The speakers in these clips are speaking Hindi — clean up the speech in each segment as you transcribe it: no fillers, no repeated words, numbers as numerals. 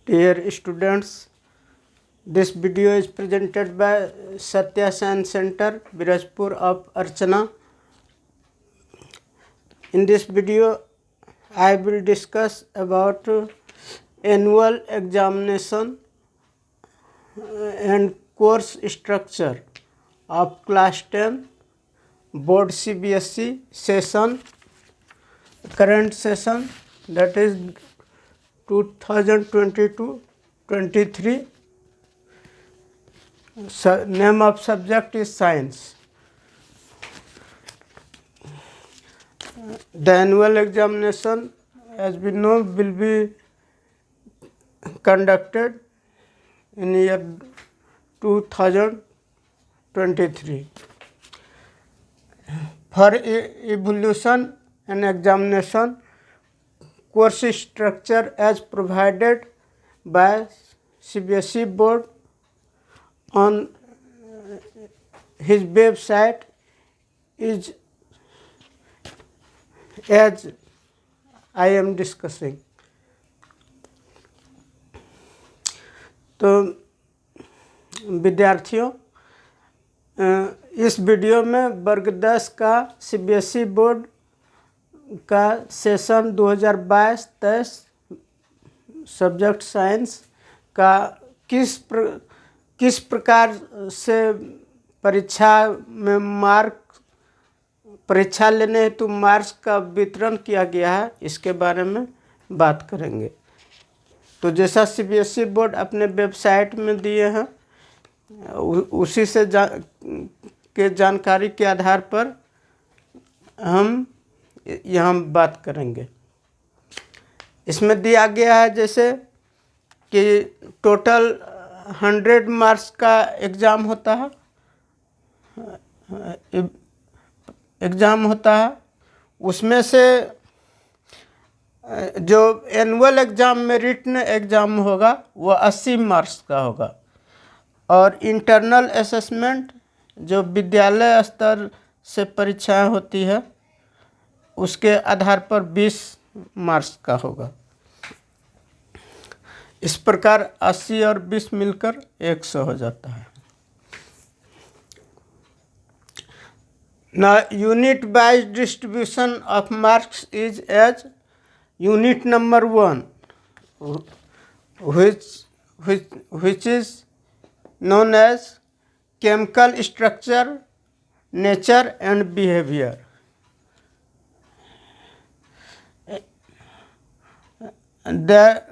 Dear students, this video is presented by Satya Science Center, Birajpur of Archana. In this video, I will discuss about annual examination and course structure of class 10 board CBSE session, current session, that is 2022-23. Name of subject is science. The annual examination, as we know, will be conducted in year 2023. For evaluation and examination, course structure as provided by CBSE board on his website is as I am discussing. तो विद्यार्थियों, इस वीडियो में वर्ग 10 का CBSE बोर्ड का सेशन 2022-23 सब्जेक्ट साइंस का किस प्रकार से परीक्षा लेने हेतु मार्क्स का वितरण किया गया है, इसके बारे में बात करेंगे। तो जैसा CBSE बोर्ड अपने वेबसाइट में दिए हैं, उसी से जानकारी के आधार पर हम यहाँ बात करेंगे। इसमें दिया गया है जैसे कि टोटल 100 मार्क्स का एग्ज़ाम होता है। उसमें से जो एनुअल एग्ज़ाम में रिटन एग्ज़ाम होगा वो 80 मार्क्स का होगा, और इंटरनल असेसमेंट जो विद्यालय स्तर से परीक्षाएं होती है उसके आधार पर 20 मार्क्स का होगा। इस प्रकार 80 और 20 मिलकर 100 हो जाता है। Now unit wise distribution of marks is as unit number 1, which is known as chemical structure, nature and behavior. The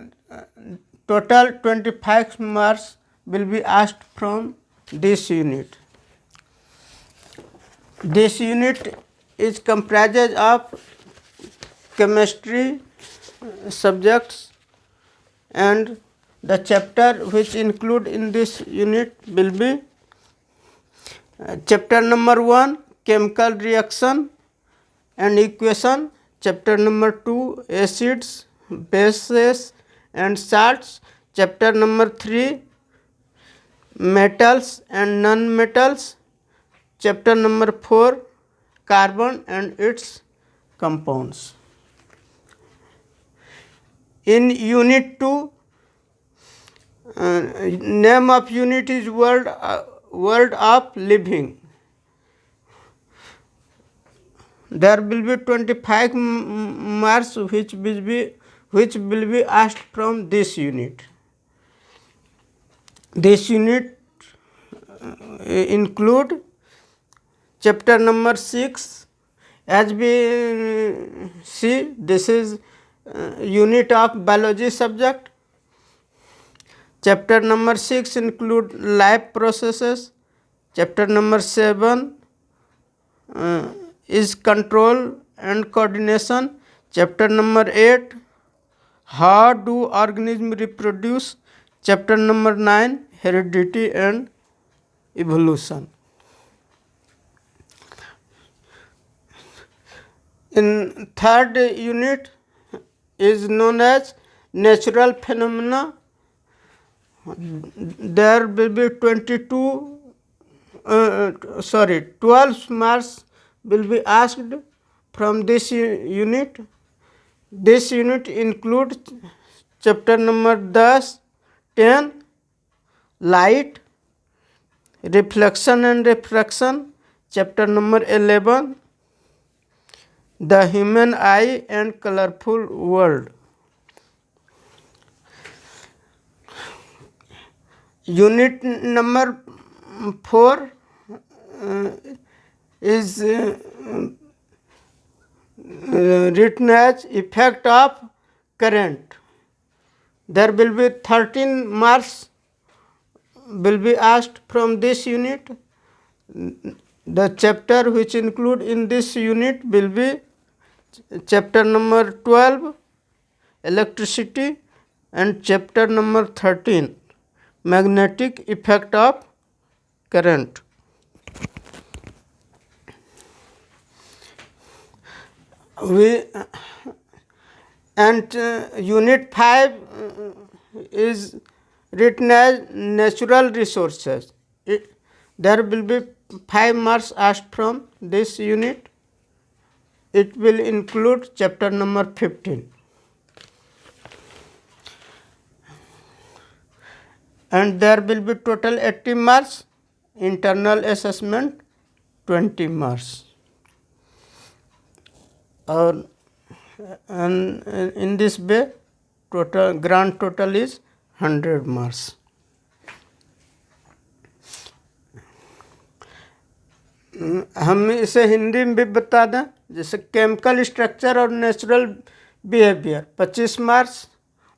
total 25 marks will be asked from this unit. This unit is comprised of chemistry subjects, and the chapter which include in this unit will be chapter number 1, chemical reaction and equation, chapter number 2, acids, bases and salts, chapter number 3, metals and non-metals, chapter number 4, carbon and its compounds. In unit 2, name of unit is world of living. There will be 25 marks which will be asked from this unit. This unit include chapter number 6. As we see, this is unit of biology subject. Chapter number 6 include life processes. Chapter number 7 is control and coordination. Chapter number 8, how do organisms reproduce. Chapter number 9, heredity and evolution. In third unit is known as natural phenomena. There will be 12 marks will be asked from this unit. This unit includes chapter number 10, 10 light, reflection and refraction. Chapter number 11 the human eye and colorful world. Unit number 4 is written as effect of current. There will be 13 marks will be asked from this unit. The chapter which include in this unit will be chapter number 12 electricity and chapter number 13 magnetic effect of current. Unit 5 is written as natural resources. There will be 5 marks asked from this unit. It will include chapter number 15. And there will be total 80 marks, internal assessment 20 marks. And in this way, grand total is 100 marks. हम इसे हिंदी में भी बता दें, जैसे केमिकल स्ट्रक्चर और natural behaviour 25 marks,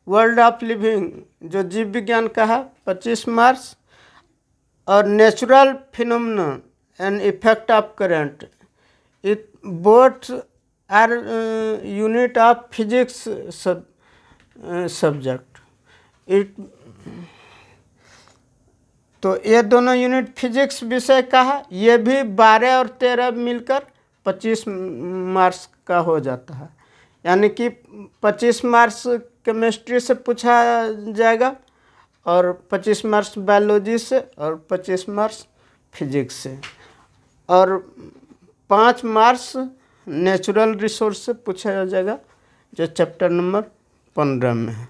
world of living जो जीव विज्ञान का है 25 मार्क्स, और natural phenomenon and effect of current it both are unit of physics subject it. तो ये दोनों यूनिट फिजिक्स विषय का है, ये भी 12 और 13 मिलकर 25 मार्क्स का हो जाता है। यानी कि 25 मार्क्स केमिस्ट्री से पूछा जाएगा और 25 मार्क्स बायोलॉजी से और 25 मार्क्स फिजिक्स से, और 5 मार्क्स नेचुरल रिसोर्स से पूछा जाएगा जो चैप्टर नंबर 15 में है।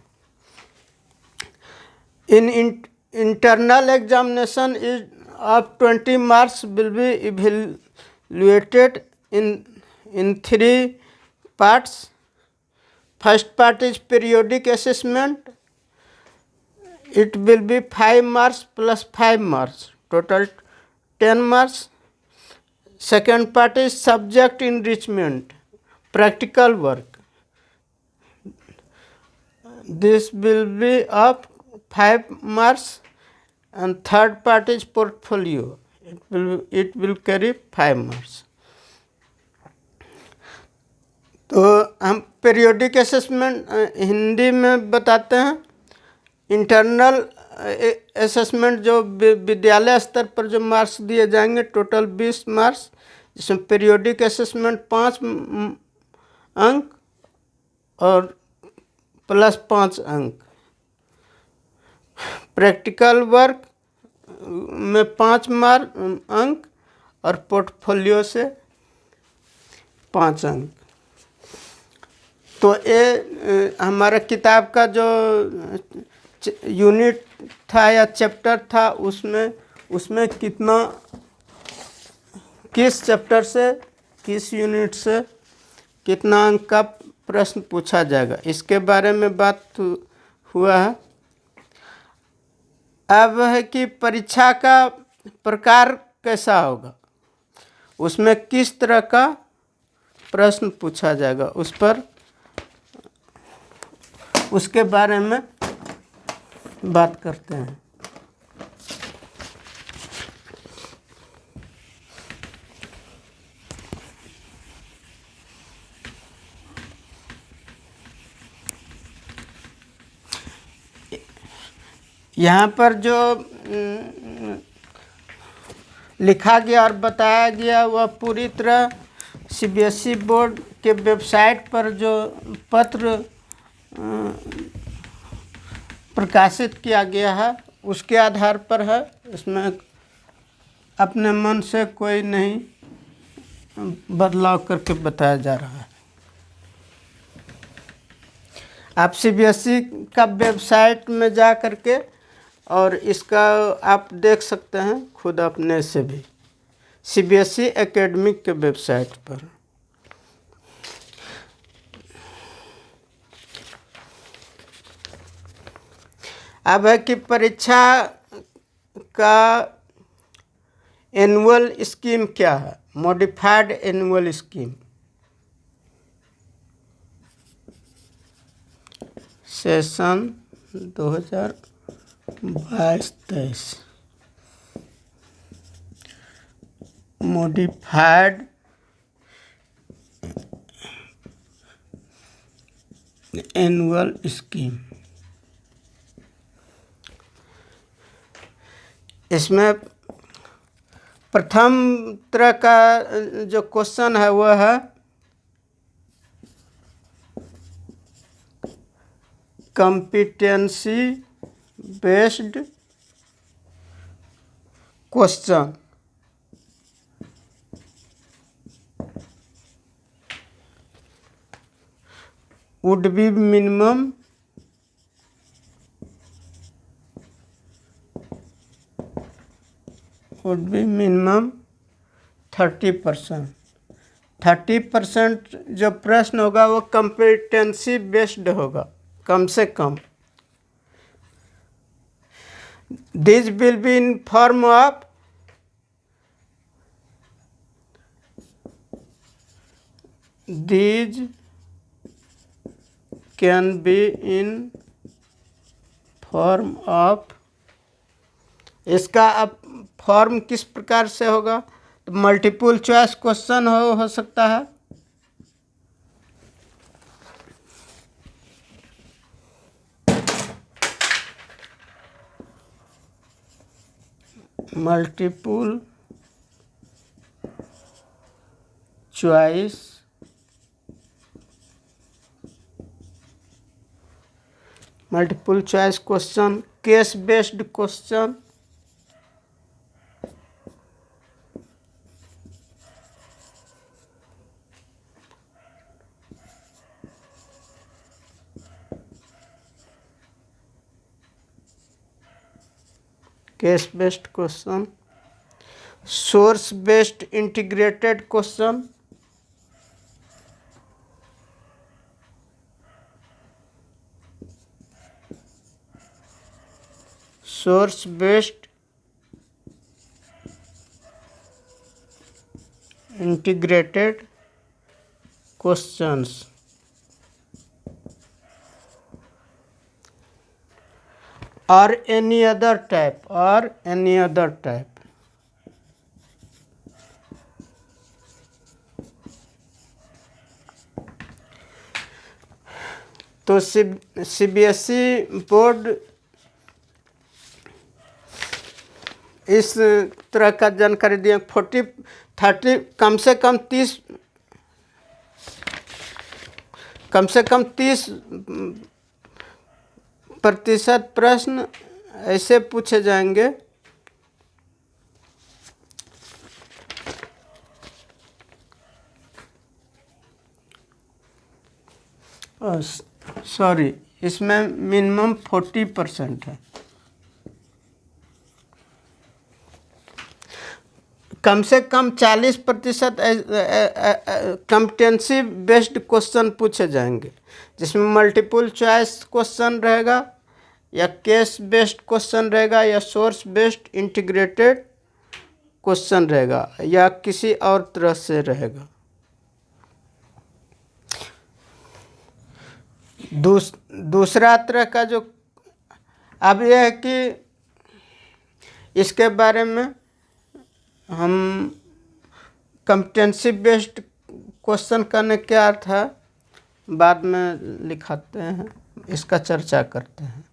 Internal examination is of 20 marks will be evaluated in 3 parts. First part is periodic assessment. It will be 5 marks plus 5 marks, total 10 marks. Second part is subject enrichment, practical work. This will be of 5 marks, and third part is portfolio. It will carry 5 marks. तो हम पीरियोडिक असेसमेंट हिंदी में बताते हैं। इंटरनल असेसमेंट जो विद्यालय स्तर पर जो मार्क्स दिए जाएंगे टोटल 20 मार्क्स, जिसमें पीरियोडिक असेसमेंट 5 अंक और प्लस 5 अंक, प्रैक्टिकल वर्क में 5 अंक और पोर्टफोलियो से 5 अंक। तो ये हमारा किताब का जो यूनिट था या चैप्टर था उसमें किस चैप्टर से किस यूनिट से कितना अंक का प्रश्न पूछा जाएगा, इसके बारे में बात हुआ है। अब है कि परीक्षा का प्रकार कैसा होगा, उसमें किस तरह का प्रश्न पूछा जाएगा, उसके बारे में बात करते हैं। यहाँ पर जो लिखा गया और बताया गया वह पूरी तरह सीबीएसई बोर्ड के वेबसाइट पर जो पत्र प्रकाशित किया गया है उसके आधार पर है। इसमें अपने मन से कोई नहीं बदलाव करके बताया जा रहा है। आप सीबीएसई का वेबसाइट में जा करके और इसका आप देख सकते हैं खुद अपने से भी सीबीएसई एकेडमिक के वेबसाइट पर। अब है कि परीक्षा का एनुअल स्कीम क्या है, modified annual scheme. Session 2022-23 modified annual scheme. इसमें प्रथम तरह का जो क्वेश्चन है वह है competency based question. Would be minimum would be minimum 30%। 30% जो प्रश्न होगा वो कॉम्पिटेंसी बेस्ड होगा, कम से कम। This will be in form of these can be in form of, इसका अब फॉर्म किस प्रकार से होगा, तो मल्टीपल चॉइस क्वेश्चन हो सकता है, multiple choice question, case based question, case based question, source based integrated question, source based integrated questions, or any other type, तो सीबीएसई बोर्ड इस तरह का जानकारी दिया। 30 कम से कम 30% प्रश्न ऐसे पूछे जाएंगे सॉरी, इसमें मिनिमम 40% है। कम से कम 40% कॉम्पिटेंसी बेस्ड क्वेश्चन पूछे जाएंगे, जिसमें मल्टीपल चॉइस क्वेश्चन रहेगा, या केस बेस्ड क्वेश्चन रहेगा, या सोर्स बेस्ड इंटीग्रेटेड क्वेश्चन रहेगा, या किसी और तरह से रहेगा। दूसरा तरह का जो अब यह है कि इसके बारे में हम कॉम्पिटेंसी बेस्ड क्वेश्चन करने क्या अर्थ है बाद में लिखाते हैं, इसका चर्चा करते हैं।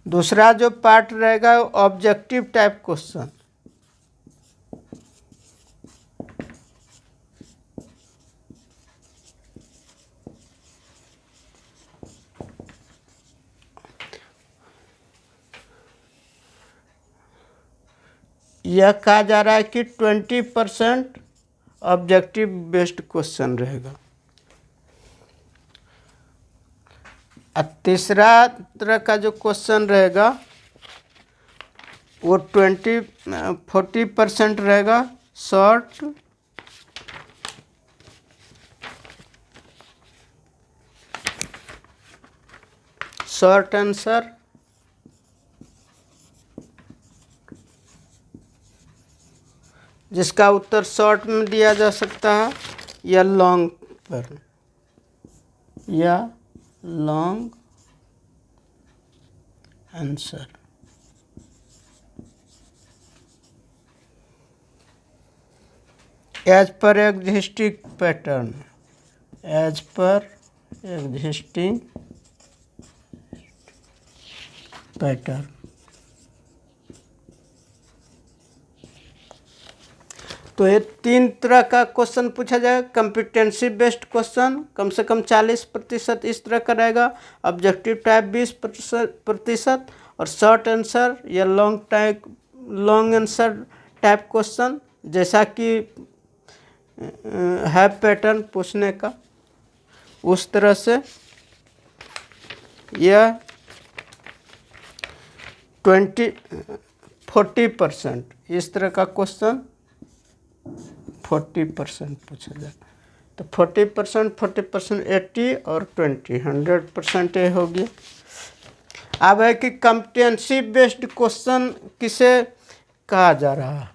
दूसरा जो पार्ट रहेगा ऑब्जेक्टिव टाइप क्वेश्चन। यह कहा जा रहा है कि 20% ऑब्जेक्टिव बेस्ड क्वेश्चन रहेगा। तीसरा तरह का जो क्वेश्चन रहेगा वो 40% रहेगा शॉर्ट आंसर, जिसका उत्तर शॉर्ट में दिया जा सकता है या लॉन्ग पर, या long answer. As per existing pattern, as per existing pattern. तो ये 3 तरह का क्वेश्चन पूछा जाएगा। कॉम्पिटेंसी बेस्ड क्वेश्चन कम से कम 40% इस तरह का रहेगा, ऑब्जेक्टिव टाइप 20% और शॉर्ट आंसर या लॉन्ग आंसर टाइप क्वेश्चन, जैसा कि है पैटर्न पूछने का उस तरह से। यह 40% इस तरह का क्वेश्चन 40% पूछा जाए। तो 40% 80 और 100% ये हो गया। अब है कि कॉम्पिटेंसी बेस्ड क्वेश्चन किसे कहा जा रहा है।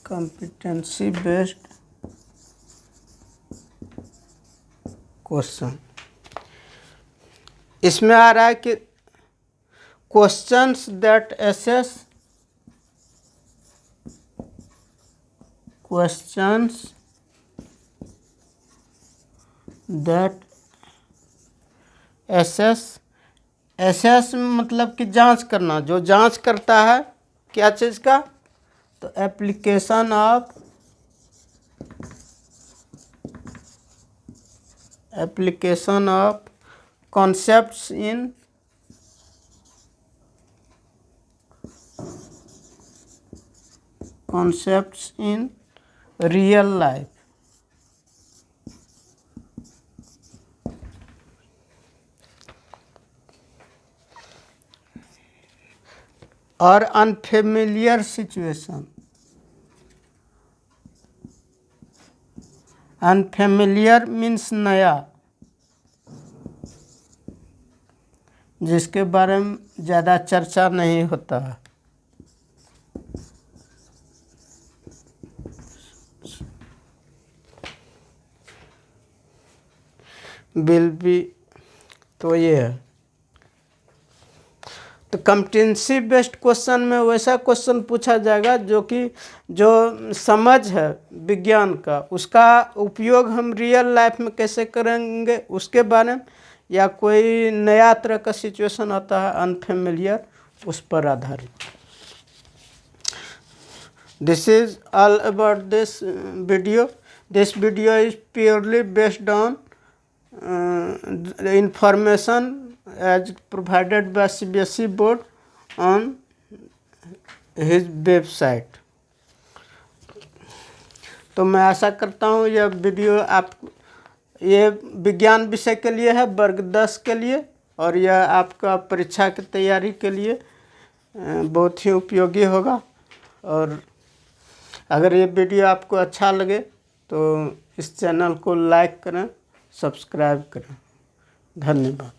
कॉम्पिटेंसी बेस्ड क्वेश्चन, इसमें आ रहा है कि क्वेश्चंस दैट असेस एसेस मतलब कि जांच करना, जो जांच करता है क्या चीज़ का, तो application of concepts in real life. और अनफेमिलियर सिचुएशन, अनफेमिलियर मीन्स नया, जिसके बारे में ज़्यादा चर्चा नहीं होता है। विल बी, तो ये है। तो कॉम्पिटेंसी बेस्ड क्वेश्चन में वैसा क्वेश्चन पूछा जाएगा जो समझ है विज्ञान का, उसका उपयोग हम रियल लाइफ में कैसे करेंगे उसके बारे में, या कोई नया तरह का सिचुएशन आता है अनफेमिलियर, उस पर आधारित। This is all about this video. This video is purely based on the information as provided by CBSE board on his website। तो मैं आशा करता हूँ यह वीडियो ये विज्ञान विषय के लिए है, वर्ग 10 के लिए, और यह आपका परीक्षा की तैयारी के लिए बहुत ही उपयोगी होगा। और अगर ये वीडियो आपको अच्छा लगे तो इस चैनल को लाइक करें, सब्सक्राइब करें। धन्यवाद।